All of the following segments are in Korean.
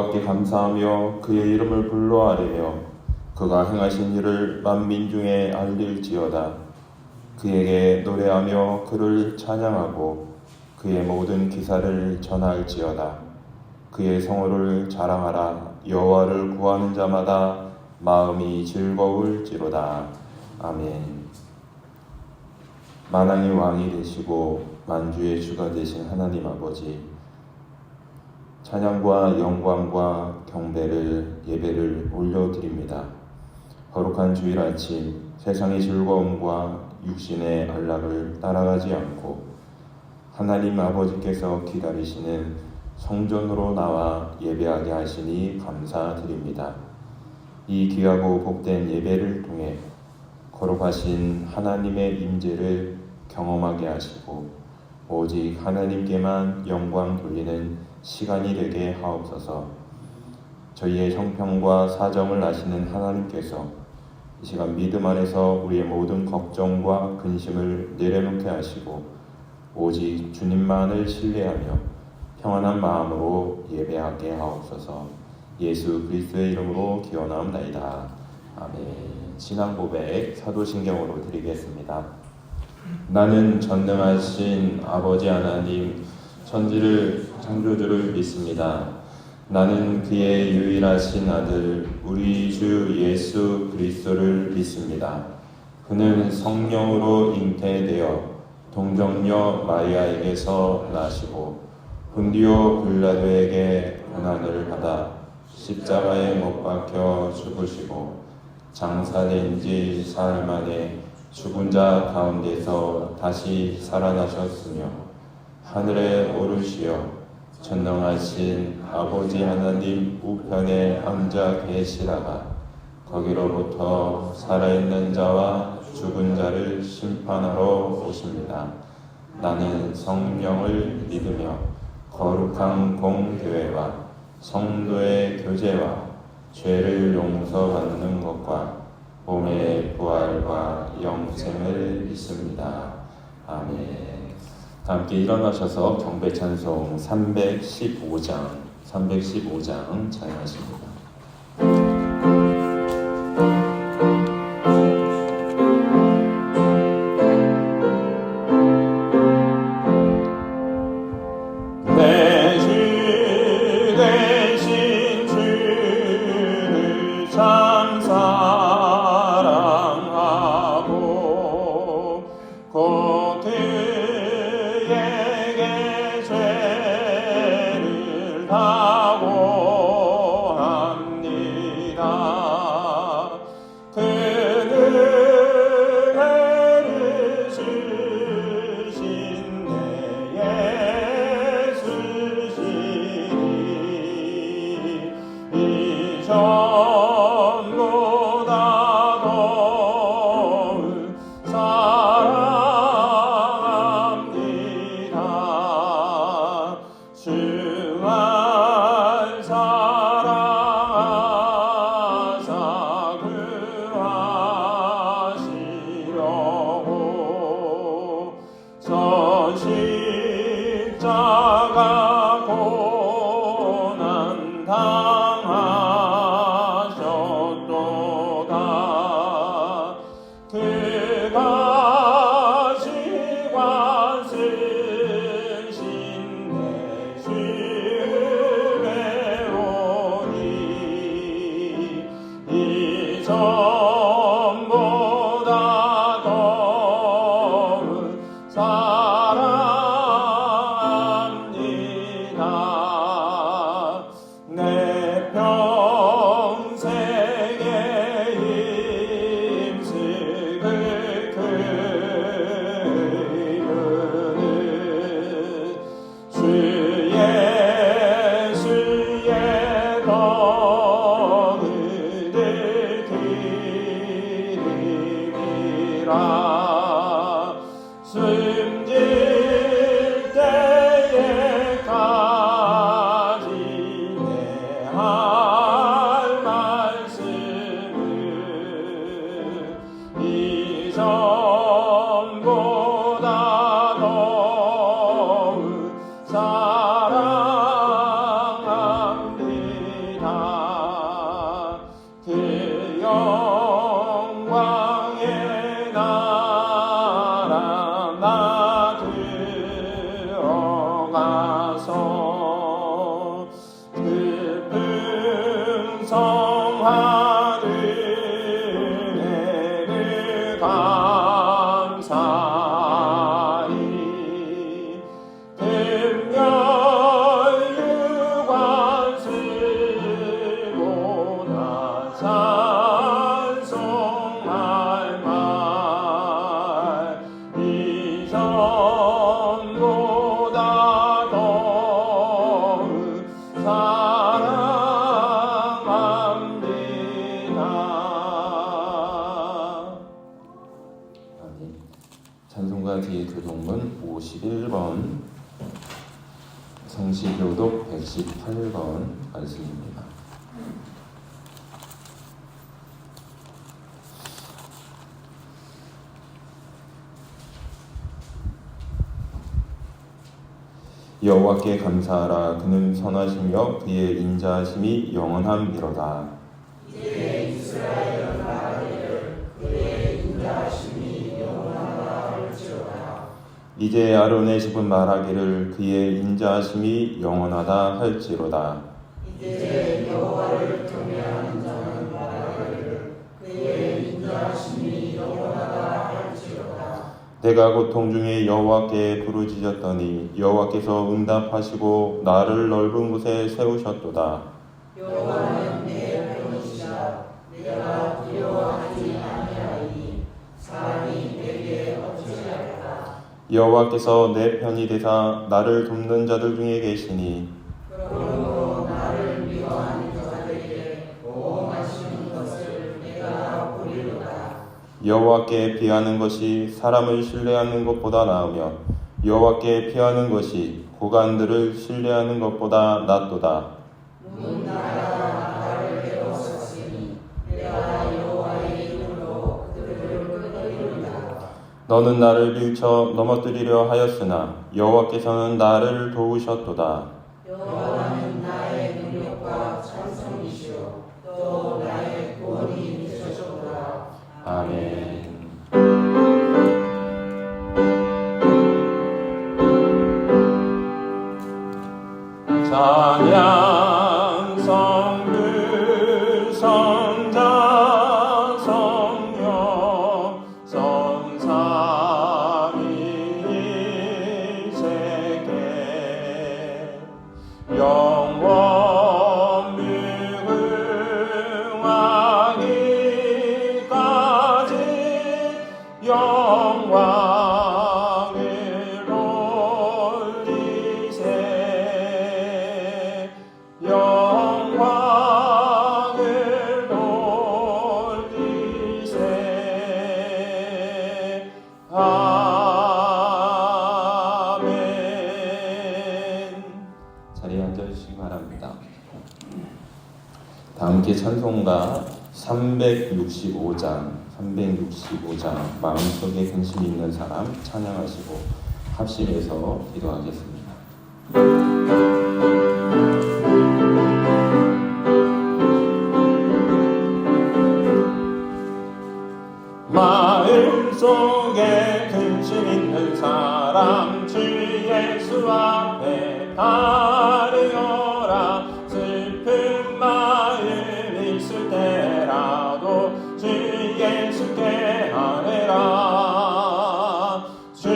여호와께 감사하며 그의 이름을 불러 아뢰며 그가 행하신 일을 만민 중에 알릴지어다. 그에게 노래하며 그를 찬양하고 그의 모든 기사를 전할지어다. 그의 성호를 자랑하라. 여호와를 구하는 자마다 마음이 즐거울지로다. 아멘. 만왕의 왕이 되시고 만주의 주가 되신 하나님 아버지, 찬양과 영광과 경배를 예배를 올려드립니다. 거룩한 주일 아침, 세상의 즐거움과 육신의 안락을 따라가지 않고 하나님 아버지께서 기다리시는 성전으로 나와 예배하게 하시니 감사드립니다. 이 귀하고 복된 예배를 통해 거룩하신 하나님의 임재를 경험하게 하시고 오직 하나님께만 영광 돌리는 시간이 되게 하옵소서. 저희의 형편과 사정을 아시는 하나님께서 이 시간 믿음 안에서 우리의 모든 걱정과 근심을 내려놓게 하시고 오직 주님만을 신뢰하며 평안한 마음으로 예배하게 하옵소서. 예수 그리스도의 이름으로 기원하옵나이다. 아멘. 신앙 고백 사도신경으로 드리겠습니다. 나는 전능하신 아버지 하나님 천지를 창조주를 믿습니다. 나는 그의 유일하신 아들 우리 주 예수 그리스도를 믿습니다. 그는 성령으로 잉태되어 동정녀 마리아에게서 나시고 본디오 빌라도에게 고난을 받아 십자가에 못 박혀 죽으시고 장사된 지 사흘 만에 죽은 자 가운데서 다시 살아나셨으며 하늘에 오르시어 전능하신 아버지 하나님 우편에 앉아 계시다가 거기로부터 살아있는 자와 죽은 자를 심판하러 오십니다. 나는 성령을 믿으며 거룩한 공교회와 성도의 교제와 죄를 용서받는 것과 몸의 부활과 영생을 믿습니다. 아멘. 함께 일어나셔서 경배 찬송 315장 찬양하십니다. 영광의 나라 나 들어가서 깊은 성화를 내를 감사히 등멸유관 쓰고나 찬송 말말 이전보다 더욱 사랑합니다. 아멘. 찬송가 뒤에 교동문 51번, 성시교독 118번 말씀입니다. 여호와께 감사하라. 그는 선하시며 그의 인자하심이 영원함이로다. 이제 이스라엘 나라를 그의 인자하심이 영원하다 할지어다. 이제 아론의 집은 말하기를 그의 인자하심이 영원하다 할지로다. 이제 여호와를 경외하는 자는 말하기를 그의 인자하심이 영원하다 할지어다. 내가 고통 중에 여호와께 부르짖었더니 여호와께서 응답하시고 나를 넓은 곳에 세우셨도다. 여호와는 내 편이시라. 내가 두려워하지 아니하리니 사람이 내게 어찌할까. 여호와께서 내 편이 되사 나를 돕는 자들 중에 계시니 그러므로 나를 미워하는 자들에게 보응하시는 것을 내가 보리로다. 여호와께 비하는 것이 사람을 신뢰하는 것보다 나으며 여호와께 피하는 것이 고관들을 신뢰하는 것보다 낫도다. 문나라가 나를 배웠으니 내가 여호와의 이름으로 그들을 끊으리로다. 너는 나를 밀쳐 넘어뜨리려 하였으나 여호와께서는 나를 도우셨도다. 여호와는 나의 능력과 찬송이시오 또 나의 구원이 되셨도다. 아멘. 찬양 성부 성자 성령 성삼위일체계 영원 무궁하기까지 영광을 돌리세 영광을 돌리세 아멘. 자리에 앉아주시기 바랍니다. 다 함께 찬송가 365장 마음속에 근심 있는 사람 찬양하시고 합심해서 기도하겠습니다. 마음속에 근심 있는 사람 주 예수 앞에 아뢰어라. 슬픈 마음 있을 때라도 주 예수께 아뢰라. 주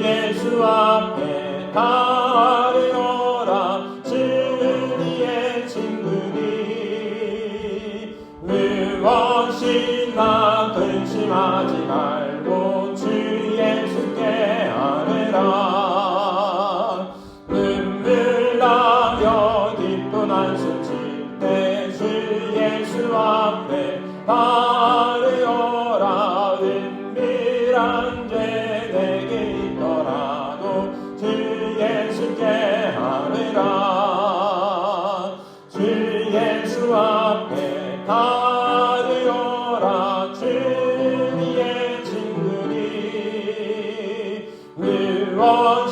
예수 앞에 아뢰어라. 주님의 친구니 무엇이나 근심하지 말고 주 예수께 아뢰라. 눈물 나며 기쁜 한숨 쉴 때 주 예수 앞에 아뢰어라. 은밀한 죄 내게 있더라도 주 예수께 아뢰라. 주 예수 앞에 아뢰어라. 주의 친구니 무엇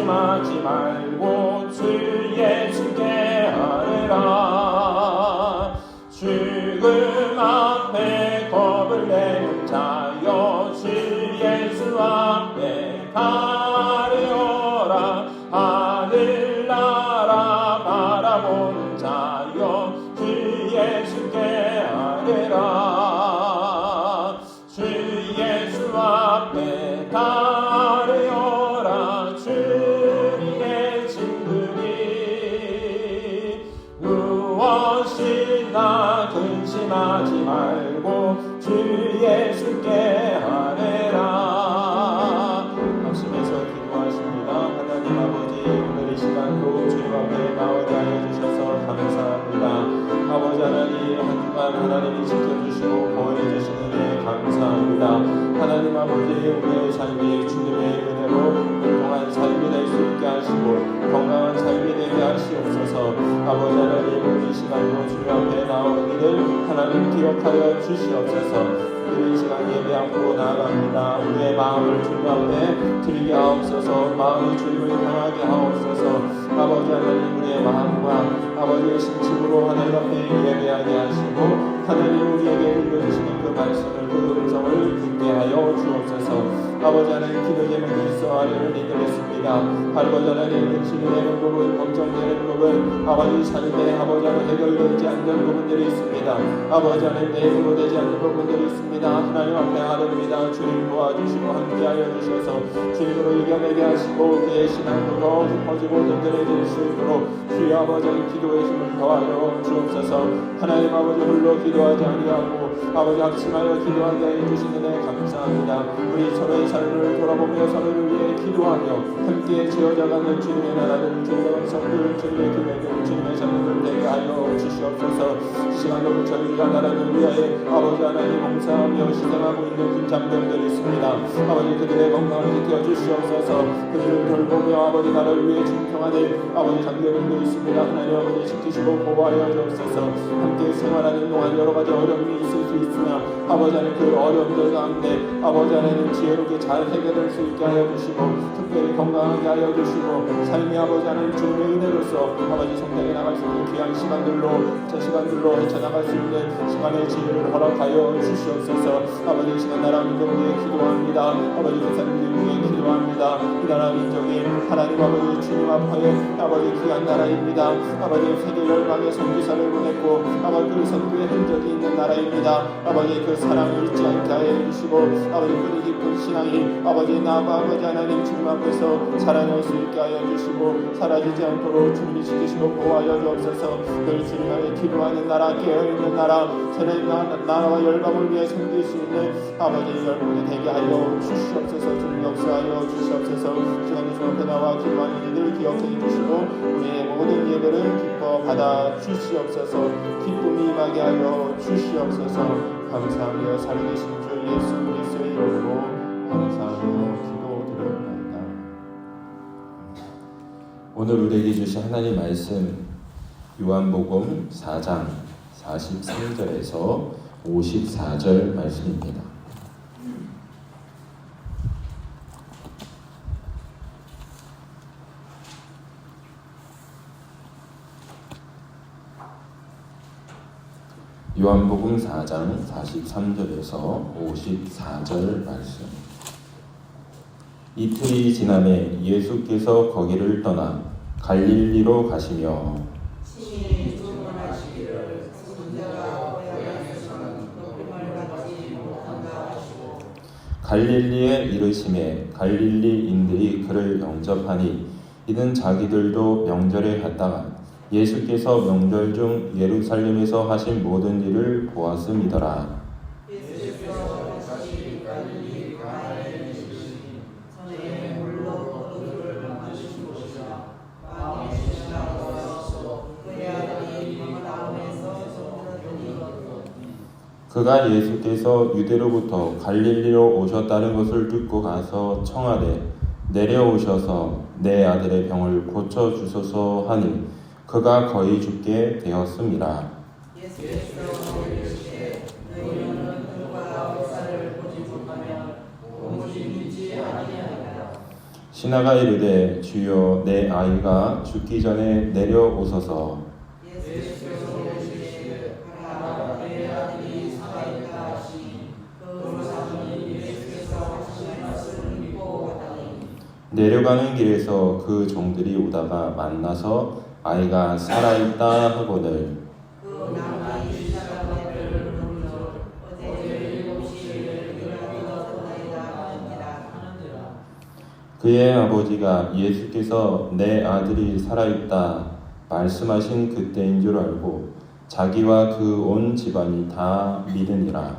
근심하지 말고 주 예수께 아뢰라. 죽음 앞에 겁을 내는 자여 주 예수 앞에 가려라. 하늘나라 바라보는 자여 주 예수께 아뢰라. 주 예수 앞에 가려라. 주님의 친구니 무엇이나 근심하지 말고 주 예수께 아뢰라. 합심해서 기도하십니다. 하나님 아버지, 오늘 이 시간도 주님 앞에 나오게 하여 주셔서 감사합니다. 아버지 하나님, 한 주간 하나님이 지켜주시고 보호해주시는 은혜에 감사합니다. 하나님 아버지, 우리의 삶이 주님의 은혜로 풍성한 삶이 될 수 있게 하시고 건강한 삶이 되게 하시옵소서. 아버지 하나님, 오늘 이 시간도 주님 앞에 나오기를 하나님 기억하여 주시옵소서. 이 시간 예배함으로 나아갑니다. 우리의 마음을 주님 앞에 드리게 하옵소서. 마음이 주님을 향하게 하옵소서. 아버지 하나님, 우리의 마음과 아버지의 심심으로 하나님 앞에 예배하게 하시고 하나님 우리에게 들려주시는 그 말씀을, 그 음성을 듣게 하여 주옵소서. 아버지 하나님, 기도 제목이 있어 아뢰를 이끌었습니다. 아버지 하나님, 진행되는 부분, 걱정되는 부분, 아버지 삶에 아버지 하나님 해결되지 않는 부분들이 있습니다. 아버지 하나님, 내 힘으로 되지 않는 부분들이 있습니다. 하나님 앞에 아뢰입니다. 주님 도와주시고 함께하여 주셔서 주님으로 이겨내게 하시고 그의 신앙도 더 깊어지고 든든해질 수 있도록 주의 아버지 기도의 힘을 더하여 주옵소서. 하나님 아버지, 홀로 기도하지 아니하고 아버지 합심하여 기도하게 해주시는 데 감사합니다. 우리 서로의 삶을 돌아보며 서로를 위해 기도하며 함께 지어져가는 주님의 나라를, 주님의 성도를, 주님의 교회를, 주님의 자녀를 되게 하여 주시옵소서. 시간으로 저희가 나라를 위하여 아버지 하나님 봉사하며 희생하고 있는 군장병들이 있습니다. 아버지, 그들의 건강을 지켜 주시옵소서. 그들을 돌보며 아버지 나라를 위해 충성하는 아버지 장교들도 있습니다. 하나님 아버지, 지키시고 보호하여 주옵소서. 함께 생활하는 동안 여러 가지 어려움이 있을 수 있으나 아버지 하나님, 그 어려움들 가운데 아버지 하나님 지혜롭게 잘 해결할 수 있게 하여 주시고 특별히 건강하게 하여 주시고 삶이 아버지 하나님 주님의 은혜로서 아버지 성장해 나갈 수 있는 귀한 시간들로 저 시간들로 헤쳐나갈 수 있는 시간의 지혜를 허락하여 주시옵소서. 아버지, 이 시간 나라 민족을 위해 기도합니다. 아버지, 그 사람들 위해 기도합니다. 이 나라 민족이 하나님 아버지 주님 앞에 아버지 귀한 나라입니다. 아버지, 세계 열방의 선지자를 보냈고 아버지 그 선교의 흔적이 있는 나라입니다. 아버지, 그 사랑을 잊지 않게 하여 주시고 아버지 뿌리 깊은 신앙이 아버지 나와 아버지 하나님 주님 앞에서 살아날 수 있게 하여 주시고 사라지지 않도록 주님이 지키시고 보호하여 주옵소서. 늘 주님 앞에 기도하는 나라, 깨어있는 나라, 새로운 나라와 열방을 위해 섬길 수 있는 아버지 열방이 되게 하여 주시옵소서. 주님 역사하여 주시옵소서. 시간이 주 앞에 나와 기도하는 이들 기억해 주시고 우리의 모든 예배를 기뻐 받아 주시옵소서. 기쁨이 임하게 하여 주시옵소서. 감사하며 살아계신 주 예수 그리스도의 이름으로 감사하며 기도드립니다. 오늘 우리에게 주신 하나님 말씀 요한복음 4장 43절에서 54절 말씀입니다. 요한복음 4장 43절에서 54절 말씀. 이틀이 지남에 예수께서 거기를 떠나 갈릴리로 가시며 친히 주문하시기를 손자가 고향에서는 높임을 받지 못한다 하시고 갈릴리에 이르심에 갈릴리인들이 그를 영접하니 이는 자기들도 명절에 갔다가 예수께서 명절 중 예루살렘에서 하신 모든 일을 보았음이더라. 예수께서 다시 갈릴리 가나에 계시니 전에 물로 그들을 만드신 곳이라 마음에 신랑과 와서 그의 아들이 가버나움에서 소문을 그가 예수께서 유대로부터 갈릴리로 오셨다는 것을 듣고 가서 청하되 내려오셔서 내 아들의 병을 고쳐 주소서 하니 그가 거의 죽게 되었음이라. 예수께서 이르시되 너희는 그가 의사를 보지 못하면 도무지 믿지 아니하리라. 신하가 이르되 주여 내 아이가 죽기 전에 내려오소서. 예수께서 이르시되 가라 내 아들이 살아있다 하시니 그 사람이 예수께서 하신 말씀을 믿고 갔더니 내려가는 길에서 그 종들이 오다가 만나서 아이가 살아있다 하거늘 그 남아이 시작하기를 놀러 어제 7시에 일어나더나이다 하느니라. 그의 아버지가 예수께서 내 아들이 살아있다 말씀하신 그때인 줄 알고 자기와 그 온 집안이 다 믿으니라.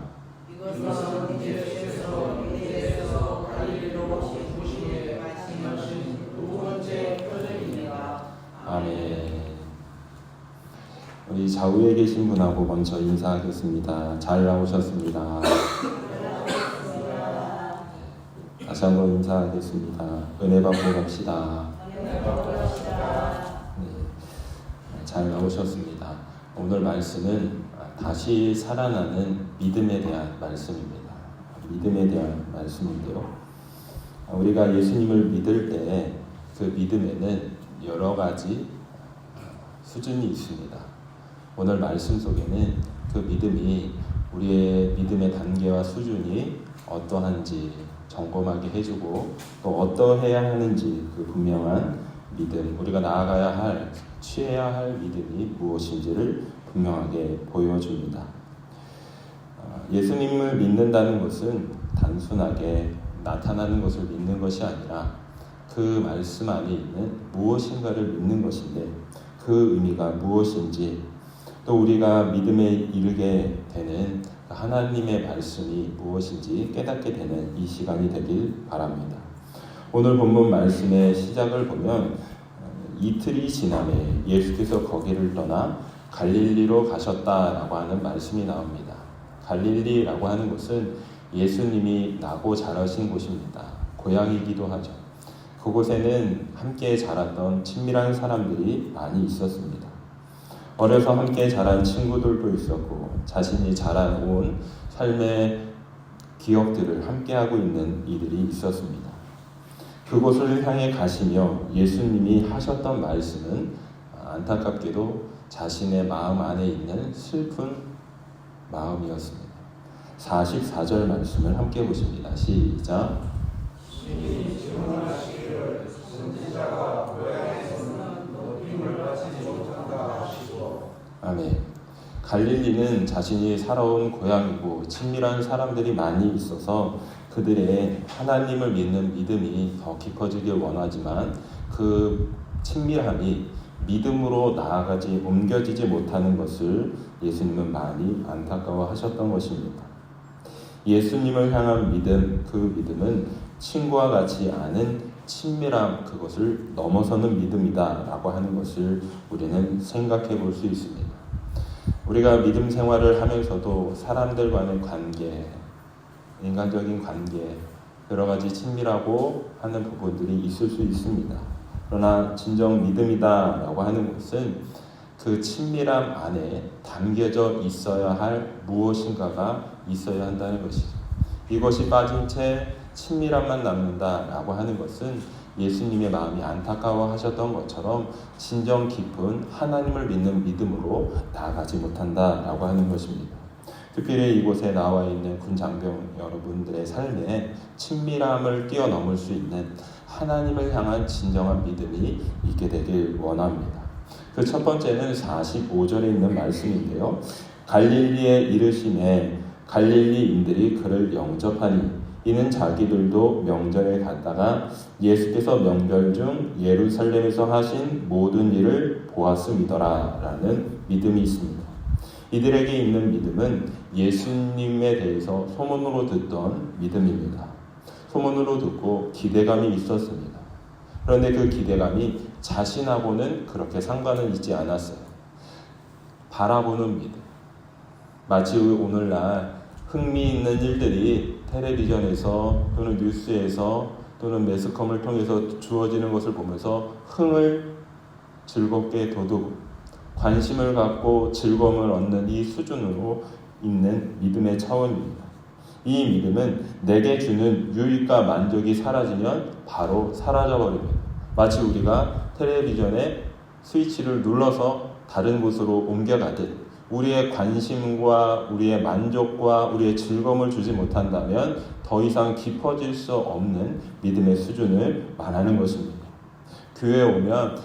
이것은 예수께서 유대에서 갈릴리로 오시기에 말씀하신 두 번째 표적입니다. 아멘. 우리 좌우에 계신 분하고 먼저 인사하겠습니다. 잘 나오셨습니다. 다시 한번 인사하겠습니다. 은혜 받고 갑시다. 네, 잘 나오셨습니다. 오늘 말씀은 다시 살아나는 믿음에 대한 말씀입니다. 믿음에 대한 말씀인데요. 우리가 예수님을 믿을 때 그 믿음에는 여러 가지 수준이 있습니다. 오늘 말씀 속에는 그 믿음이 우리의 믿음의 단계와 수준이 어떠한지 점검하게 해주고 또 어떠해야 하는지 그 분명한 믿음, 우리가 나아가야 할, 취해야 할 믿음이 무엇인지를 분명하게 보여줍니다. 예수님을 믿는다는 것은 단순하게 나타나는 것을 믿는 것이 아니라 그 말씀 안에 있는 무엇인가를 믿는 것인데 그 의미가 무엇인지 또 우리가 믿음에 이르게 되는 하나님의 말씀이 무엇인지 깨닫게 되는 이 시간이 되길 바랍니다. 오늘 본문 말씀의 시작을 보면 이틀이 지남에 예수께서 거기를 떠나 갈릴리로 가셨다라고 하는 말씀이 나옵니다. 갈릴리라고 하는 곳은 예수님이 나고 자라신 곳입니다. 고향이기도 하죠. 그곳에는 함께 자랐던 친밀한 사람들이 많이 있었습니다. 어려서 함께 자란 친구들도 있었고 자신이 자라온 삶의 기억들을 함께하고 있는 이들이 있었습니다. 그곳을 향해 가시며 예수님이 하셨던 말씀은 안타깝게도 자신의 마음 안에 있는 슬픈 마음이었습니다. 44절 말씀을 함께 보십니다. 시작. 아멘. 갈릴리는 자신이 살아온 고향이고 친밀한 사람들이 많이 있어서 그들의 하나님을 믿는 믿음이 더 깊어지길 원하지만 그 친밀함이 믿음으로 나아가지 옮겨지지 못하는 것을 예수님은 많이 안타까워하셨던 것입니다. 예수님을 향한 믿음, 그 믿음은 친구와 같이 아는 친밀함, 그것을 넘어서는 믿음이다 라고 하는 것을 우리는 생각해 볼 수 있습니다. 우리가 믿음 생활을 하면서도 사람들과의 관계, 인간적인 관계, 여러 가지 친밀하고 하는 부분들이 있을 수 있습니다. 그러나 진정 믿음이다 라고 하는 것은 그 친밀함 안에 담겨져 있어야 할 무엇인가가 있어야 한다는 것이죠. 이것이 빠진 채 친밀함만 남는다 라고 하는 것은 예수님의 마음이 안타까워하셨던 것처럼 진정 깊은 하나님을 믿는 믿음으로 나아가지 못한다 라고 하는 것입니다. 특별히 이곳에 나와 있는 군장병 여러분들의 삶에 친밀함을 뛰어넘을 수 있는 하나님을 향한 진정한 믿음이 있게 되길 원합니다. 그 첫 번째는 45절에 있는 말씀인데요. 갈릴리에 이르시매 갈릴리인들이 그를 영접하니 이는 자기들도 명절에 갔다가 예수께서 명절 중 예루살렘에서 하신 모든 일을 보았음이더라 라는 믿음이 있습니다. 이들에게 있는 믿음은 예수님에 대해서 소문으로 듣던 믿음입니다. 소문으로 듣고 기대감이 있었습니다. 그런데 그 기대감이 자신하고는 그렇게 상관은 있지 않았어요. 바라보는 믿음. 마치 오늘날 흥미있는 일들이 텔레비전에서 또는 뉴스에서 또는 매스컴을 통해서 주어지는 것을 보면서 흥을 즐겁게 돋우고 관심을 갖고 즐거움을 얻는 이 수준으로 있는 믿음의 차원입니다. 이 믿음은 내게 주는 유익과 만족이 사라지면 바로 사라져버립니다. 마치 우리가 텔레비전에 스위치를 눌러서 다른 곳으로 옮겨가듯 우리의 관심과 우리의 만족과 우리의 즐거움을 주지 못한다면 더 이상 깊어질 수 없는 믿음의 수준을 말하는 것입니다. 교회에 오면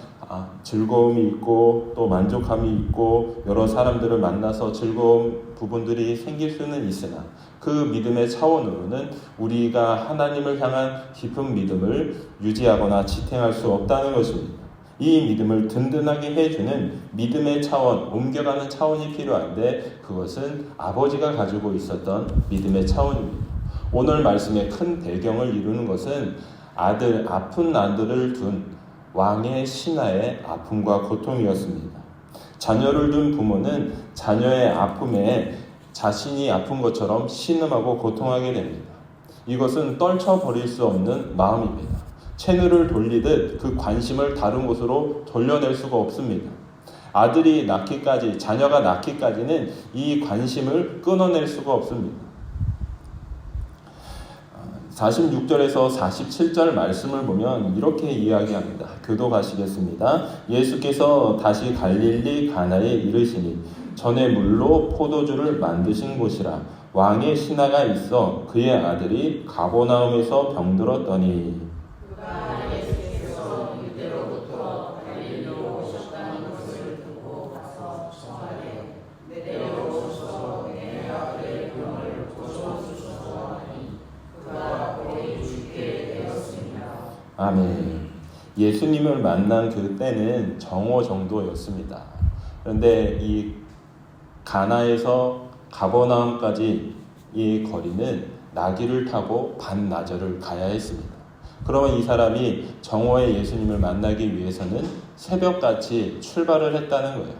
즐거움이 있고 또 만족함이 있고 여러 사람들을 만나서 즐거운 부분들이 생길 수는 있으나 그 믿음의 차원으로는 우리가 하나님을 향한 깊은 믿음을 유지하거나 지탱할 수 없다는 것입니다. 이 믿음을 든든하게 해주는 믿음의 차원, 옮겨가는 차원이 필요한데 그것은 아버지가 가지고 있었던 믿음의 차원입니다. 오늘 말씀의 큰 배경을 이루는 것은 아픈 아들을 둔 왕의 신하의 아픔과 고통이었습니다. 자녀를 둔 부모는 자녀의 아픔에 자신이 아픈 것처럼 신음하고 고통하게 됩니다. 이것은 떨쳐버릴 수 없는 마음입니다. 채널을 돌리듯 그 관심을 다른 곳으로 돌려낼 수가 없습니다. 아들이 낳기까지, 자녀가 낳기까지는 이 관심을 끊어낼 수가 없습니다. 46절에서 47절 말씀을 보면 이렇게 이야기합니다. 교도가시겠습니다. 예수께서 다시 갈릴리 가나에 이르시니 전에 물로 포도주를 만드신 곳이라 왕의 신하가 있어 그의 아들이 가버나움에서 병들었더니 아멘. 예수님을 만난 그때는 정오 정도였습니다. 그런데 이 가나에서 가버나움까지 이 거리는 나귀를 타고 반나절을 가야 했습니다. 그러면 이 사람이 정오에 예수님을 만나기 위해서는 새벽같이 출발을 했다는 거예요.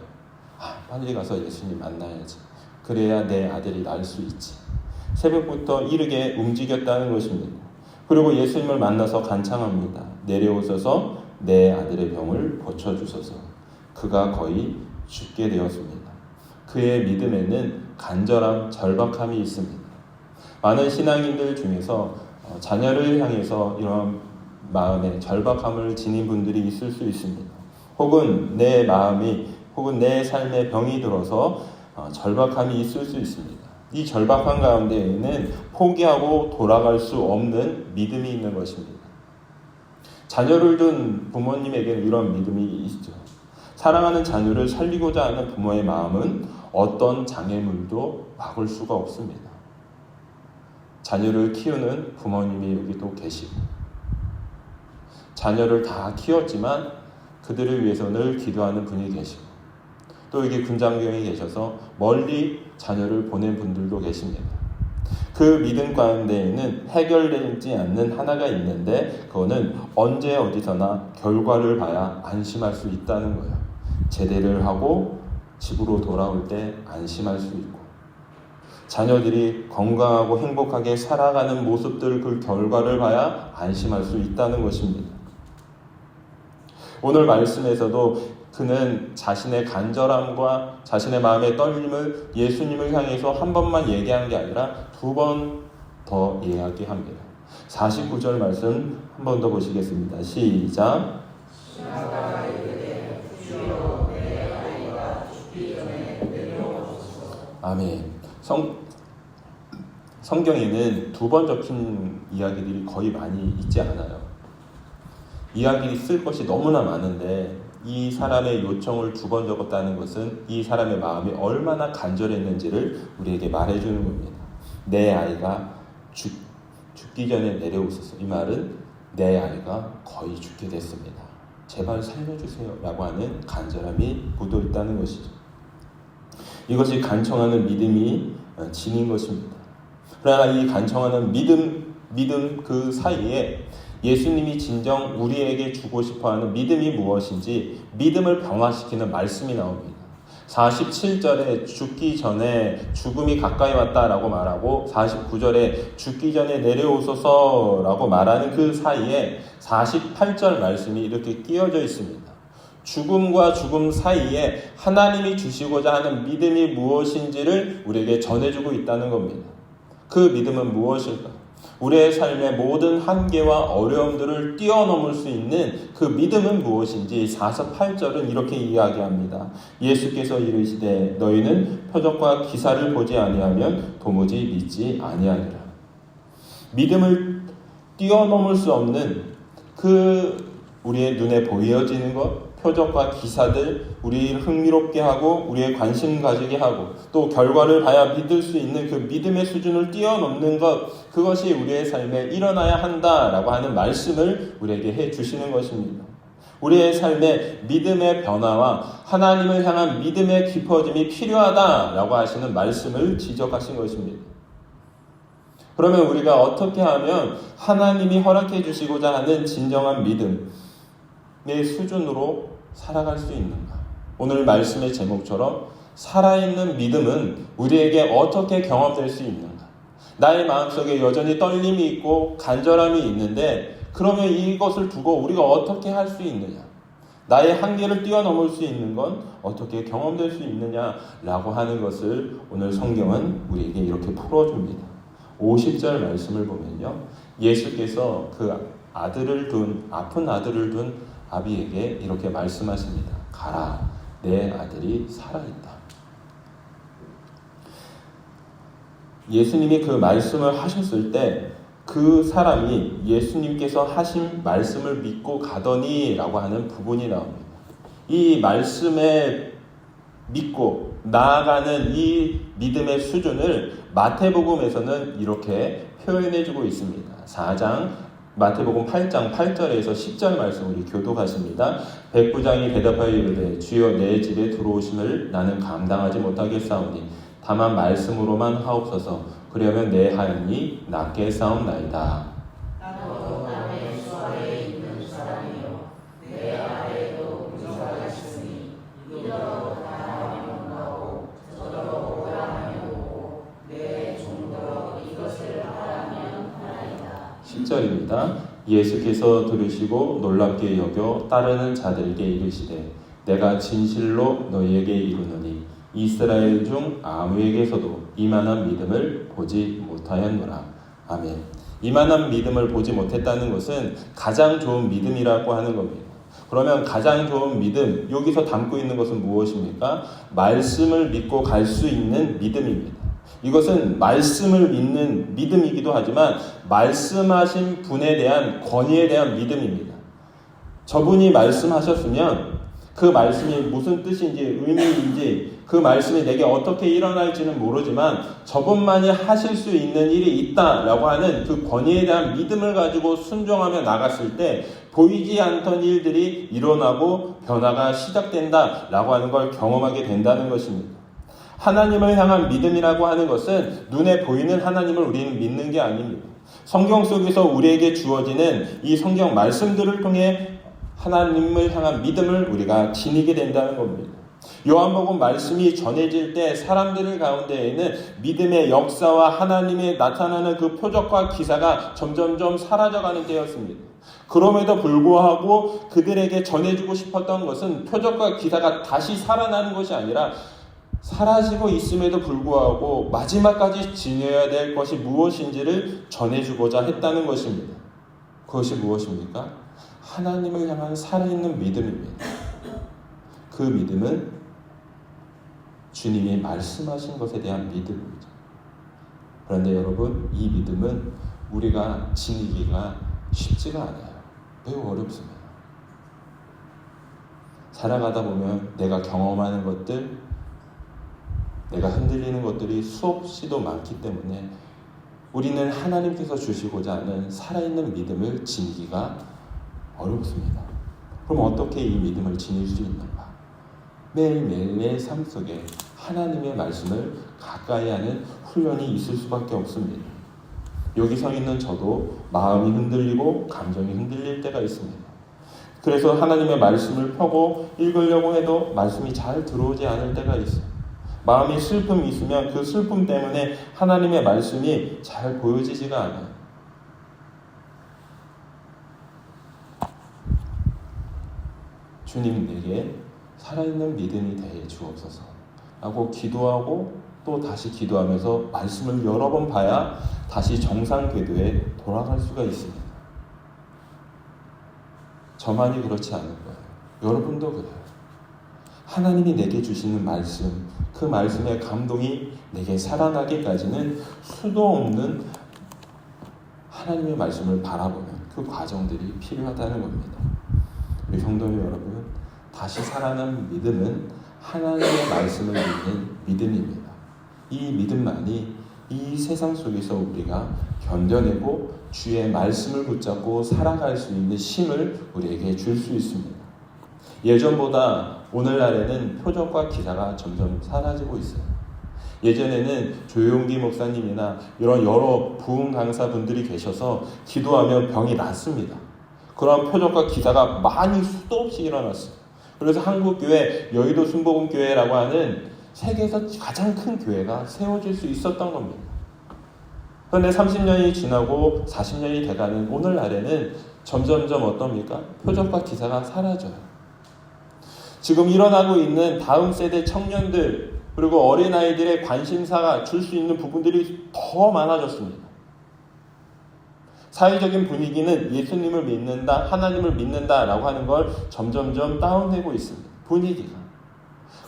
빨리 가서 예수님 만나야지. 그래야 내 아들이 날 수 있지. 새벽부터 이르게 움직였다는 것입니다. 그리고 예수님을 만나서 간청합니다. 내려오셔서 내 아들의 병을 고쳐주소서. 그가 거의 죽게 되었습니다. 그의 믿음에는 간절함, 절박함이 있습니다. 많은 신앙인들 중에서 자녀를 향해서 이런 마음에 절박함을 지닌 분들이 있을 수 있습니다. 혹은 내 마음이 혹은 내 삶에 병이 들어서 절박함이 있을 수 있습니다. 이 절박한 가운데에는 포기하고 돌아갈 수 없는 믿음이 있는 것입니다. 자녀를 둔 부모님에게는 이런 믿음이 있죠. 사랑하는 자녀를 살리고자 하는 부모의 마음은 어떤 장애물도 막을 수가 없습니다. 자녀를 키우는 부모님이 여기 또 계시고 자녀를 다 키웠지만 그들을 위해서 늘 기도하는 분이 계시고 또 여기 군장병이 계셔서 멀리 자녀를 보낸 분들도 계십니다. 그 믿음 가운데에는 해결되지 않는 하나가 있는데 그거는 언제 어디서나 결과를 봐야 안심할 수 있다는 거예요. 제대를 하고 집으로 돌아올 때 안심할 수 있고 자녀들이 건강하고 행복하게 살아가는 모습들 그 결과를 봐야 안심할 수 있다는 것입니다. 오늘 말씀에서도 그는 자신의 간절함과 자신의 마음의 떨림을 예수님을 향해서 한 번만 얘기한 게 아니라 두 번 더 이야기합니다. 49절 말씀 한 번 더 보시겠습니다. 시작. 아멘. 성경에는 두 번 적힌 이야기들이 거의 많이 있지 않아요. 이야기 쓸 것이 너무나 많은데 이 사람의 요청을 두 번 적었다는 것은 이 사람의 마음이 얼마나 간절했는지를 우리에게 말해주는 겁니다. 내 아이가 죽기 전에 내려오소서. 이 말은 내 아이가 거의 죽게 됐습니다. 제발 살려주세요 라고 하는 간절함이 묻어 있다는 것이죠. 이것이 간청하는 믿음이 지닌 것입니다. 그러나 이 간청하는 믿음 그 사이에 예수님이 진정 우리에게 주고 싶어하는 믿음이 무엇인지 믿음을 병화시키는 말씀이 나옵니다. 47절에 죽기 전에 죽음이 가까이 왔다라고 말하고 49절에 죽기 전에 내려오소서라고 말하는 그 사이에 48절 말씀이 이렇게 끼어져 있습니다. 죽음과 죽음 사이에 하나님이 주시고자 하는 믿음이 무엇인지를 우리에게 전해주고 있다는 겁니다. 그 믿음은 무엇일까? 우리의 삶의 모든 한계와 어려움들을 뛰어넘을 수 있는 그 믿음은 무엇인지 4서 8절은 이렇게 이야기합니다. 예수께서 이르시되 너희는 표적과 기사를 보지 아니하면 도무지 믿지 아니하리라. 믿음을 뛰어넘을 수 없는 그 우리의 눈에 보여지는 것, 표적과 기사들, 우리를 흥미롭게 하고 우리의 관심 가지게 하고 또 결과를 봐야 믿을 수 있는 그 믿음의 수준을 뛰어넘는 것, 그것이 우리의 삶에 일어나야 한다라고 하는 말씀을 우리에게 해주시는 것입니다. 우리의 삶의 믿음의 변화와 하나님을 향한 믿음의 깊어짐이 필요하다라고 하시는 말씀을 지적하신 것입니다. 그러면 우리가 어떻게 하면 하나님이 허락해 주시고자 하는 진정한 믿음의 수준으로 살아갈 수 있는가? 오늘 말씀의 제목처럼 살아있는 믿음은 우리에게 어떻게 경험될 수 있는가? 나의 마음속에 여전히 떨림이 있고 간절함이 있는데 그러면 이것을 두고 우리가 어떻게 할 수 있느냐? 나의 한계를 뛰어넘을 수 있는 건 어떻게 경험될 수 있느냐라고 하는 것을 오늘 성경은 우리에게 이렇게 풀어줍니다. 50절 말씀을 보면요. 예수께서 그 아픈 아들을 둔 아비에게 이렇게 말씀하십니다. 가라, 내 아들이 살아있다. 예수님이 그 말씀을 하셨을 때 그 사람이 예수님께서 하신 말씀을 믿고 가더니 라고 하는 부분이 나옵니다. 이 말씀에 믿고 나아가는 이 믿음의 수준을 마태복음에서는 이렇게 표현해주고 있습니다. 4장 마태복음 8장 8절에서 10절 말씀 우리 교독하십니다. 백부장이 대답하여 이르되 주여 내 집에 들어오심을 나는 감당하지 못하겠사오니 다만 말씀으로만 하옵소서. 그러면 내 하인이 낫게 싸움나이다. 나도 남의 수하에 있는 사람이요 내 아래도 부자가 있으니 이더러 다하면 나오고 저더러 오라 하면 오고 내 종도 이것을 하라면 하나이다. 10절입니다. 예수께서 들으시고 놀랍게 여겨 따르는 자들에게 이르시되 내가 진실로 너희에게 이르노니 이스라엘 중 아무에게서도 이만한 믿음을 보지 못하였노라. 아멘. 이만한 믿음을 보지 못했다는 것은 가장 좋은 믿음이라고 하는 겁니다. 그러면 가장 좋은 믿음, 여기서 담고 있는 것은 무엇입니까? 말씀을 믿고 갈 수 있는 믿음입니다. 이것은 말씀을 믿는 믿음이기도 하지만 말씀하신 분에 대한 권위에 대한 믿음입니다. 저분이 말씀하셨으면 그 말씀이 무슨 뜻인지 의미인지 그 말씀이 내게 어떻게 일어날지는 모르지만 저분만이 하실 수 있는 일이 있다라고 하는 그 권위에 대한 믿음을 가지고 순종하며 나갔을 때 보이지 않던 일들이 일어나고 변화가 시작된다라고 하는 걸 경험하게 된다는 것입니다. 하나님을 향한 믿음이라고 하는 것은 눈에 보이는 하나님을 우리는 믿는 게 아닙니다. 성경 속에서 우리에게 주어지는 이 성경 말씀들을 통해 하나님을 향한 믿음을 우리가 지니게 된다는 겁니다. 요한복음 말씀이 전해질 때 사람들 가운데에는 믿음의 역사와 하나님의 나타나는 그 표적과 기사가 점점점 사라져가는 때였습니다. 그럼에도 불구하고 그들에게 전해주고 싶었던 것은 표적과 기사가 다시 살아나는 것이 아니라 사라지고 있음에도 불구하고 마지막까지 지녀야 될 것이 무엇인지를 전해주고자 했다는 것입니다. 그것이 무엇입니까? 하나님을 향한 살아있는 믿음입니다. 그 믿음은 주님이 말씀하신 것에 대한 믿음입니다. 그런데 여러분, 이 믿음은 우리가 지니기가 쉽지가 않아요. 매우 어렵습니다. 살아가다 보면 내가 경험하는 것들, 내가 흔들리는 것들이 수없이도 많기 때문에 우리는 하나님께서 주시고자 하는 살아있는 믿음을 지니기가 어렵습니다. 그럼 어떻게 이 믿음을 지닐 수 있는가? 매일매일 내 삶 속에 하나님의 말씀을 가까이 하는 훈련이 있을 수밖에 없습니다. 여기 서 있는 저도 마음이 흔들리고 감정이 흔들릴 때가 있습니다. 그래서 하나님의 말씀을 펴고 읽으려고 해도 말씀이 잘 들어오지 않을 때가 있어요. 마음이 슬픔이 있으면 그 슬픔 때문에 하나님의 말씀이 잘 보여지지가 않아요. 주님, 내게 살아있는 믿음이 되어 주옵소서. 라고 기도하고 또 다시 기도하면서 말씀을 여러 번 봐야 다시 정상 궤도에 돌아갈 수가 있습니다. 저만이 그렇지 않을 거예요. 여러분도 그래요. 하나님이 내게 주시는 말씀, 그 말씀의 감동이 내게 살아나기까지는 수도 없는 하나님의 말씀을 바라보는 그 과정들이 필요하다는 겁니다. 우리 성도님 여러분, 다시 살아난 믿음은 하나님의 말씀을 믿는 믿음입니다. 이 믿음만이 이 세상 속에서 우리가 견뎌내고 주의 말씀을 붙잡고 살아갈 수 있는 힘을 우리에게 줄 수 있습니다. 예전보다 오늘날에는 표적과 기사가 점점 사라지고 있어요. 예전에는 조용기 목사님이나 이런 여러 부흥 강사분들이 계셔서 기도하면 병이 낫습니다. 그런 표적과 기사가 많이 수도 없이 일어났어요. 그래서 한국교회, 여의도 순복음교회라고 하는 세계에서 가장 큰 교회가 세워질 수 있었던 겁니다. 그런데 30년이 지나고 40년이 돼가는 오늘날에는 점점점 어떻습니까? 표적과 기사가 사라져요. 지금 일어나고 있는 다음 세대 청년들 그리고 어린아이들의 관심사가 줄 수 있는 부분들이 더 많아졌습니다. 사회적인 분위기는 예수님을 믿는다, 하나님을 믿는다라고 하는 걸 점점점 다운되고 있습니다. 분위기가.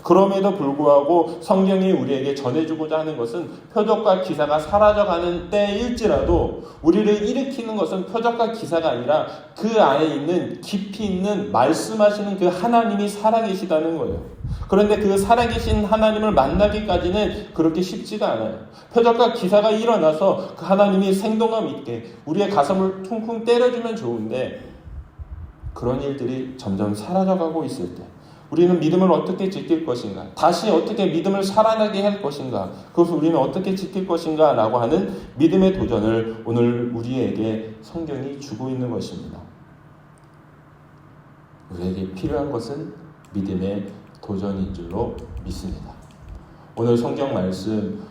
그럼에도 불구하고 성경이 우리에게 전해주고자 하는 것은 표적과 기사가 사라져가는 때일지라도 우리를 일으키는 것은 표적과 기사가 아니라 그 안에 있는 깊이 있는 말씀하시는 그 하나님이 살아계시다는 거예요. 그런데 그 살아계신 하나님을 만나기까지는 그렇게 쉽지가 않아요. 표적과 기사가 일어나서 그 하나님이 생동감 있게 우리의 가슴을 퉁퉁 때려주면 좋은데 그런 일들이 점점 사라져가고 있을 때 우리는 믿음을 어떻게 지킬 것인가? 다시 어떻게 믿음을 살아나게 할 것인가? 그것을 우리는 어떻게 지킬 것인가? 라고 하는 믿음의 도전을 오늘 우리에게 성경이 주고 있는 것입니다. 우리에게 필요한 것은 믿음의 도전인 줄로 믿습니다. 오늘 성경 말씀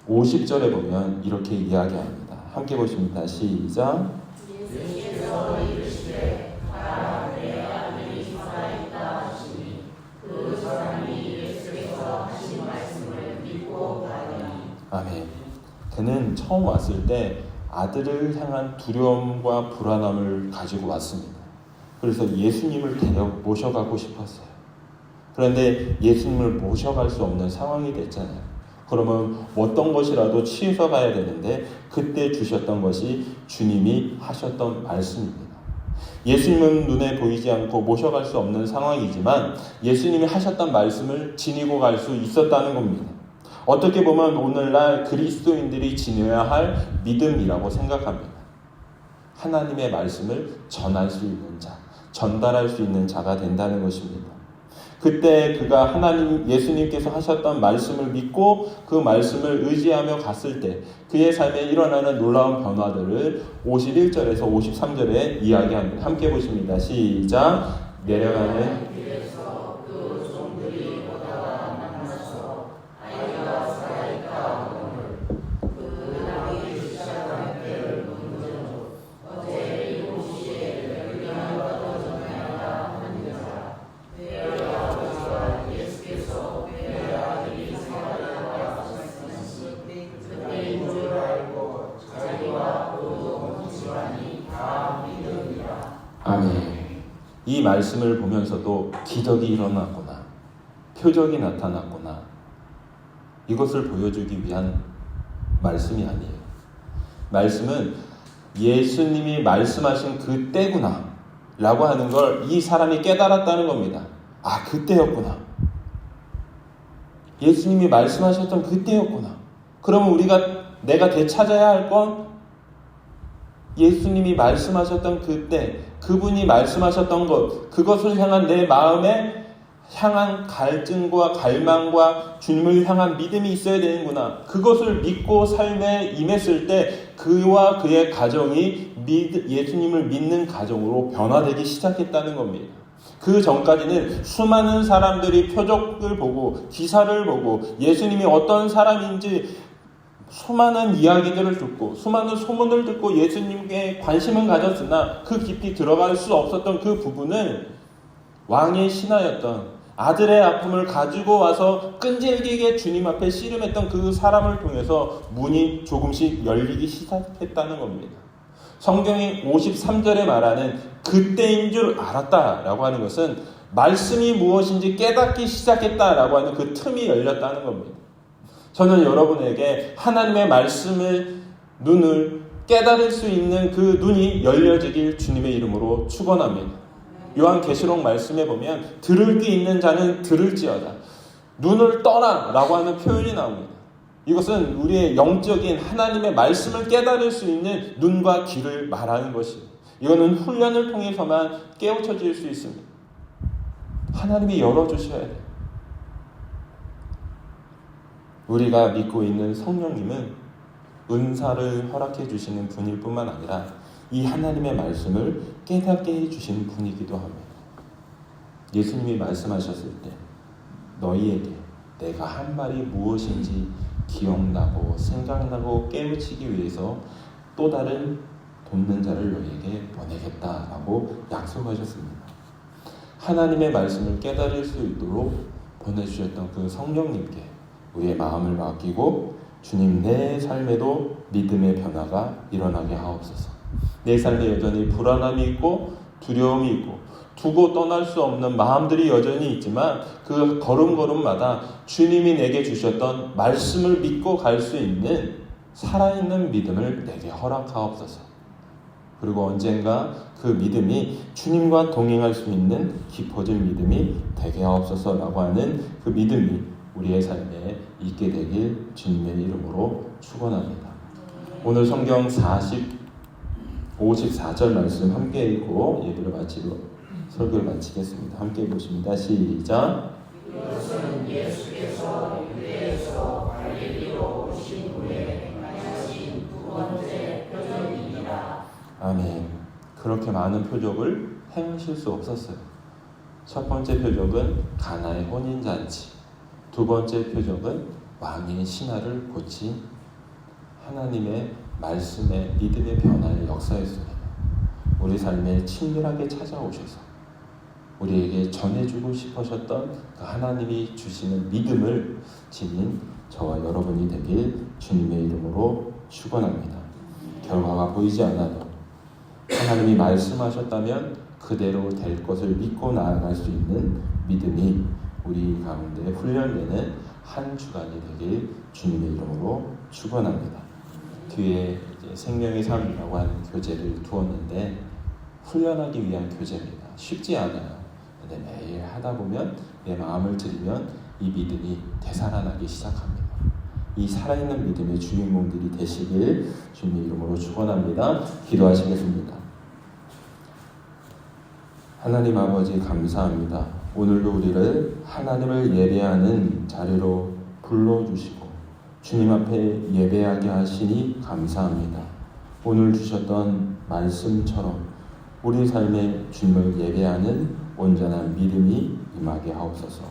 50절에 보면 이렇게 이야기합니다. 함께 보십니다. 시작. 예수께서 이르시되 가라 내 아들이 살아있다 하시니 그 사람이 예수께서 하신 말씀을 믿고 가더니 아멘. 그는 처음 왔을 때 아들을 향한 두려움과 불안함을 가지고 왔습니다. 그래서 예수님을 모셔가고 싶었어요. 그런데 예수님을 모셔갈 수 없는 상황이 됐잖아요. 그러면 어떤 것이라도 취해서 가야 되는데 그때 주셨던 것이 주님이 하셨던 말씀입니다. 예수님은 눈에 보이지 않고 모셔갈 수 없는 상황이지만 예수님이 하셨던 말씀을 지니고 갈 수 있었다는 겁니다. 어떻게 보면 오늘날 그리스도인들이 지녀야 할 믿음이라고 생각합니다. 하나님의 말씀을 전할 수 있는 자, 전달할 수 있는 자가 된다는 것입니다. 그때 그가 예수님께서 하셨던 말씀을 믿고 그 말씀을 의지하며 갔을 때 그의 삶에 일어나는 놀라운 변화들을 51절에서 53절에 이야기합니다. 함께 보십니다. 시작. 내려가는 길에서 그 종들이 오다가 만나서 아이가 살아있다 하거늘 그 나귀 시작한 때를 묻는 어제 7시에 열리나보다 전하였다 하는 자 내 아버지와 예수께서 내 아들이 살아있다 하셨으니 그때인 줄 알고 자기와 그 온 집안이 다 믿으리라. 아멘. 이 말씀을 보면서도 기적이 일어났구나, 표적이 나타났구나, 이것을 보여주기 위한 말씀이 아니에요. 말씀은 예수님이 말씀하신 그때구나 라고 하는 걸 이 사람이 깨달았다는 겁니다. 아, 그때였구나. 예수님이 말씀하셨던 그때였구나. 그러면 내가 되찾아야 할 건 예수님이 말씀하셨던 그때, 그분이 말씀하셨던 것, 그것을 향한 내 마음에 향한 갈증과 갈망과 주님을 향한 믿음이 있어야 되는구나. 그것을 믿고 삶에 임했을 때 그와 그의 가정이 예수님을 믿는 가정으로 변화되기 시작했다는 겁니다. 그 전까지는 수많은 사람들이 표적을 보고 기사를 보고 예수님이 어떤 사람인지 수많은 이야기들을 듣고 수많은 소문을 듣고 예수님께 관심은 가졌으나 그 깊이 들어갈 수 없었던 그 부분을 왕의 신하였던 아들의 아픔을 가지고 와서 끈질기게 주님 앞에 씨름했던 그 사람을 통해서 문이 조금씩 열리기 시작했다는 겁니다. 성경이 53절에 말하는 그때인 줄 알았다라고 하는 것은 말씀이 무엇인지 깨닫기 시작했다라고 하는 그 틈이 열렸다는 겁니다. 저는 여러분에게 하나님의 말씀을 눈을 깨달을 수 있는 그 눈이 열려지길 주님의 이름으로 축원합니다. 요한계시록 말씀에 보면 들을 귀 있는 자는 들을지어다. 눈을 떠라라고 하는 표현이 나옵니다. 이것은 우리의 영적인 하나님의 말씀을 깨달을 수 있는 눈과 귀를 말하는 것입니다. 이거는 훈련을 통해서만 깨우쳐질 수 있습니다. 하나님이 열어주셔야 돼요. 우리가 믿고 있는 성령님은 은사를 허락해 주시는 분일 뿐만 아니라 이 하나님의 말씀을 깨닫게 해주시는 분이기도 합니다. 예수님이 말씀하셨을 때 너희에게 내가 한 말이 무엇인지 기억나고 생각나고 깨우치기 위해서 또 다른 돕는 자를 너희에게 보내겠다라고 약속하셨습니다. 하나님의 말씀을 깨달을 수 있도록 보내주셨던 그 성령님께 우리의 마음을 맡기고 주님 내 삶에도 믿음의 변화가 일어나게 하옵소서. 내 삶에 여전히 불안함이 있고 두려움이 있고 두고 떠날 수 없는 마음들이 여전히 있지만 그 걸음걸음마다 주님이 내게 주셨던 말씀을 믿고 갈 수 있는 살아있는 믿음을 내게 허락하옵소서. 그리고 언젠가 그 믿음이 주님과 동행할 수 있는 깊어진 믿음이 되게 하옵소서라고 하는 그 믿음이 우리의 삶에 있게 되길 주님의 이름으로 축원합니다. 오늘 성경 54절 말씀 함께 읽고 예배를 마치고 설교를 마치겠습니다. 함께 보십니다. 시작. 이것은 예수께서 유대에서 갈릴리로 오신 후에 행하신 두 번째 표적입니다. 아멘. 그렇게 많은 표적을 행하실 수 없었어요. 첫 번째 표적은 가나의 혼인잔치, 두 번째 표적은 왕의 신하를 고친 하나님의 말씀의 믿음의 변화의 역사였습니다. 우리 삶에 친밀하게 찾아오셔서 우리에게 전해주고 싶으셨던 그 하나님이 주시는 믿음을 지닌 저와 여러분이 되길 주님의 이름으로 축원합니다. 결과가 보이지 않아도 하나님이 말씀하셨다면 그대로 될 것을 믿고 나아갈 수 있는 믿음이 우리 가운데 훈련되는 한 주간이 되길 주님의 이름으로 축원합니다. 뒤에 이제 생명의 삶이라고 하는 교재를 두었는데 훈련하기 위한 교재입니다. 쉽지 않아요. 근데 매일 하다 보면 내 마음을 들이면 이 믿음이 되살아나기 시작합니다. 이 살아있는 믿음의 주인공들이 되시길 주님의 이름으로 축원합니다. 기도하시겠습니다. 하나님 아버지 감사합니다. 오늘도 우리를 하나님을 예배하는 자리로 불러주시고 주님 앞에 예배하게 하시니 감사합니다. 오늘 주셨던 말씀처럼 우리 삶에 주님을 예배하는 온전한 믿음이 임하게 하옵소서.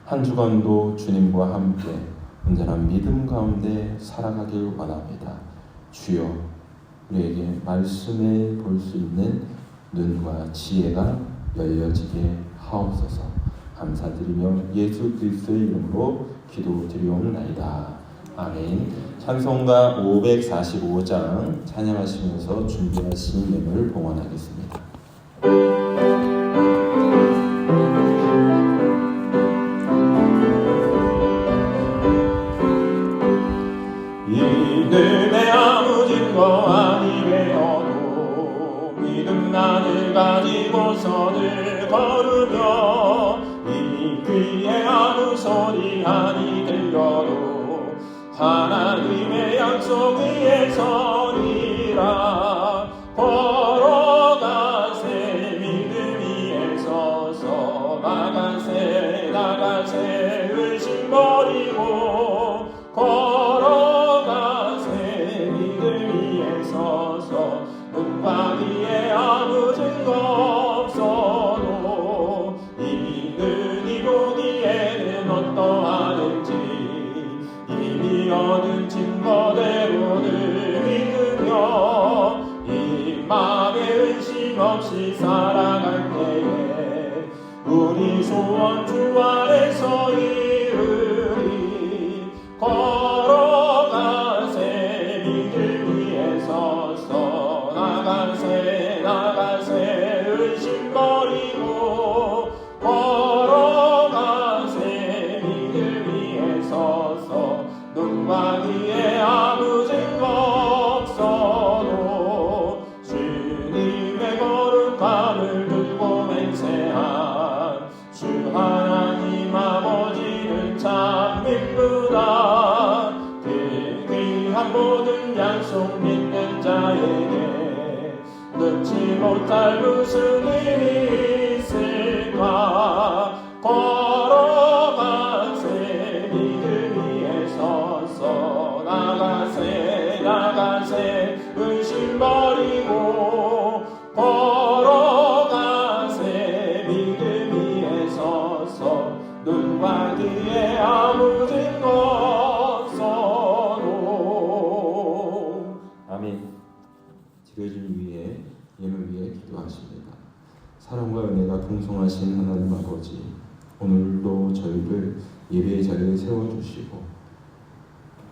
한 주간도 주님과 함께 온전한 믿음 가운데 살아가길 원합니다. 주여, 우리에게 말씀에 볼 수 있는 눈과 지혜가 열려지게 하옵소서. 감사드리며 예수 그리스도의 이름으로 기도드리옵나이다. 아멘. 찬송가 545장 찬양하시면서 준비하신 예물을 봉헌하겠습니다. 믿음의 아무 증거 아니 되어도 믿음만을 가지고 선을 걸으며 이 귀에 아무 소리 아니 들려도 하나님의 약속 위에 서리라. 걸어가세 믿음 위에 서서 나가세 의심 버리고 걸어가세 믿음 위에 서서 눈과 귀에 아무 증거 없어도 이 눈이 보기에는 어떠하는지 이미 얻은 증거대로를 믿으며 이 마음에 의심 없이 살아갈 때에 우리 소원 주 안에서 이으리 걸어가세 믿음 위에 서서 나가세 의심 버리고 걸어가세 믿음 위에 서서 눈과 귀에 아무 증거 없어도 주님의 거룩함을 두고 맹세한 주 하나님 아버지는 참 믿구나. 그 귀한 모든 약속 믿는 자에게 넣지 못할 무슨 일이 있을까. 걸어가세 믿음 위에 서서 나가세 의심 버리고 걸어가세 믿음 위에 서서 눈과 귀에 아무 증거 없어도. 아멘. 지켜주님 위해 예물 위해 기도하십니다. 사랑과 은혜가 풍성하신 하나님 아버지, 오늘도 저희를 예배의 자리에 세워주시고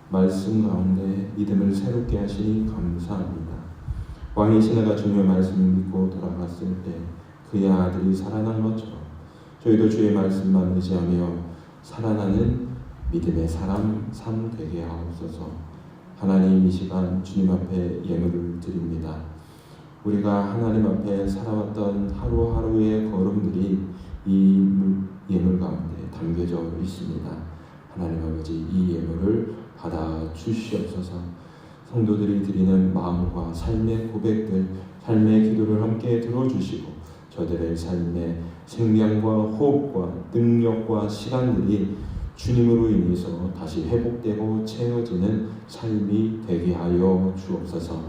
말씀 가운데 믿음을 새롭게 하시니 감사합니다. 왕이신 내가 주님의 말씀을 믿고 돌아갔을 때 그의 아들이 살아난 것처럼 저희도 주의 말씀만 의지하며 살아나는 믿음의 사람 삶 되게 하옵소서. 하나님, 이 시간 주님 앞에 예물을 드립니다. 우리가 하나님 앞에 살아왔던 하루하루의 걸음들이 이 예물 가운데 담겨져 있습니다. 하나님 아버지, 이 예물을 받아 주시옵소서. 성도들이 드리는 마음과 삶의 고백들, 삶의 기도를 함께 들어주시고 저들의 삶의 생명과 호흡과 능력과 시간들이 주님으로 인해서 다시 회복되고 채워지는 삶이 되게 하여 주옵소서.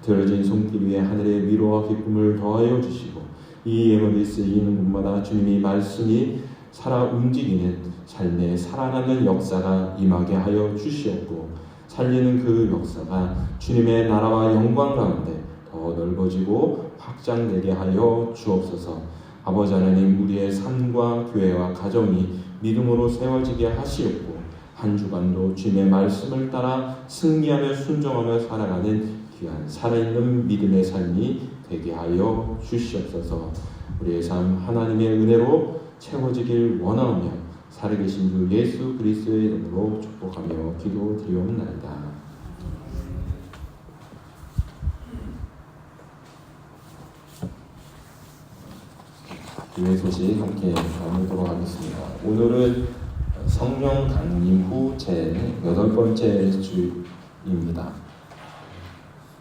들어진 손길 위에 하늘의 위로와 기쁨을 더하여 주시고 이 예물이 쓰이는 곳마다 주님이 말씀이 살아 움직이는 삶의 살아나는 역사가 임하게 하여 주시옵고 살리는 그 역사가 주님의 나라와 영광 가운데 더 넓어지고 확장되게 하여 주옵소서. 아버지 하나님, 우리의 삶과 교회와 가정이 믿음으로 세워지게 하시옵고 한 주간도 주님의 말씀을 따라 승리하며 순종하며 살아가는 귀한 살아있는 믿음의 삶이 되게 하여 주시옵소서. 우리의 삶 하나님의 은혜로 채워지길 원하오며 살아계신 주 예수 그리스도의 이름으로 축복하며 기도드리옵나이다. 교회 소식 함께 나누도록 하겠습니다. 오늘은 성령 강림 후 제 8번째 주입니다.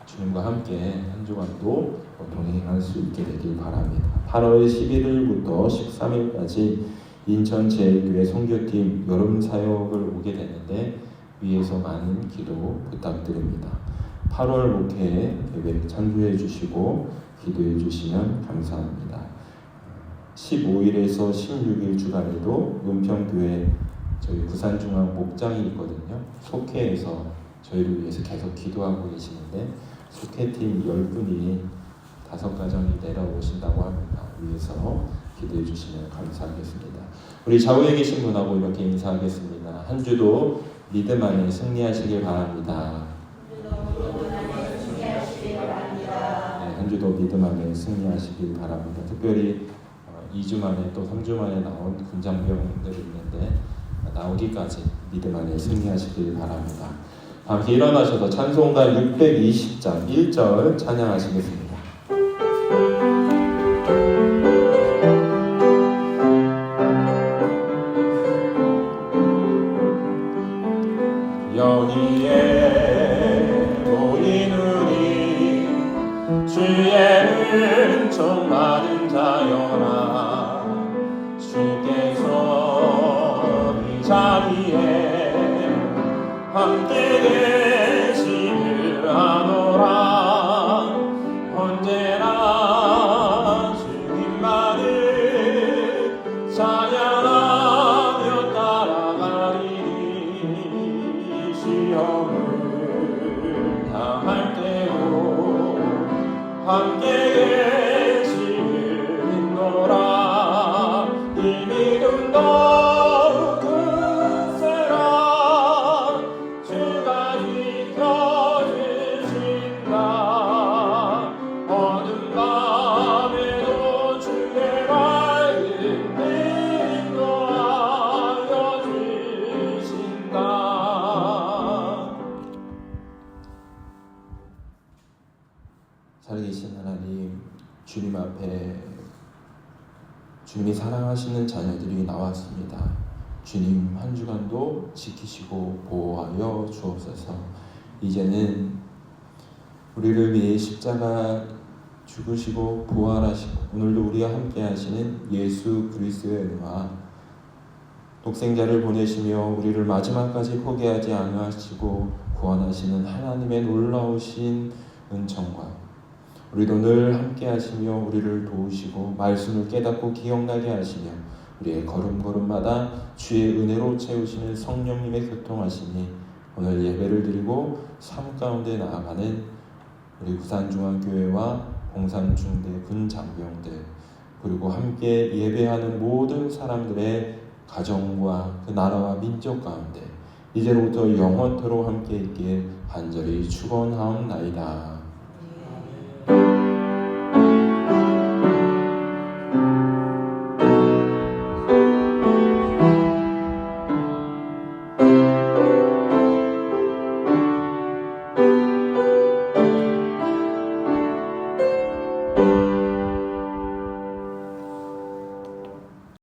주님과 함께 한 주간도 동행할 수 있게 되길 바랍니다. 8월 11일부터 13일까지 인천 제1교회 선교팀 여름 사역을 오게 되는데 위에서 많은 기도 부탁드립니다. 8월 목회 예배 참조해 주시고 기도해 주시면 감사합니다. 15일에서 16일 주간에도 논평교회 저희 부산중앙 목장이 있거든요. 속회에서 저희를 위해서 계속 기도하고 계시는데 속회팀 10분이 5가정이 내려오신다고 합니다. 위해서 기도해 주시면 감사하겠습니다. 우리 좌우에 계신 분하고 이렇게 인사하겠습니다. 한 주도 믿음 안에 승리하시길 바랍니다. 네, 한 주도 믿음 안에 승리하시길 바랍니다. 특별히 2주 만에 또 3주 만에 나온 군장병들이 있는데 나오기까지 믿음 안에 승리하시길 바랍니다. 함께 일어나셔서 찬송가 620장 1절 찬양하시겠습니다. 여기에 모이누리 주의 은총 받은 자여라. 주께서 이 자리에 함께 계시를 하노라. 언제나 주님만을 찬양하며 따라가리니 시험을 당할 때도 함께 계시를 믿노라. 이 믿음 주님 앞에 주님이 사랑하시는 자녀들이 나왔습니다. 주님 한 주간도 지키시고 보호하여 주옵소서. 이제는 우리를 위해 십자가 죽으시고 부활하시고 오늘도 우리와 함께 하시는 예수 그리스도의 은혜와 독생자를 보내시며 우리를 마지막까지 포기하지 않으시고 구원하시는 하나님의 놀라우신 은총과 우리도 늘 함께 하시며 우리를 도우시고 말씀을 깨닫고 기억나게 하시며 우리의 걸음걸음마다 주의 은혜로 채우시는 성령님의 교통하심이 오늘 예배를 드리고 삶 가운데 나아가는 우리 부산중앙교회와 봉산중대 군장병들 그리고 함께 예배하는 모든 사람들의 가정과 그 나라와 민족 가운데 이제로부터 영원토록 함께 있길 간절히 축원하옵나이다.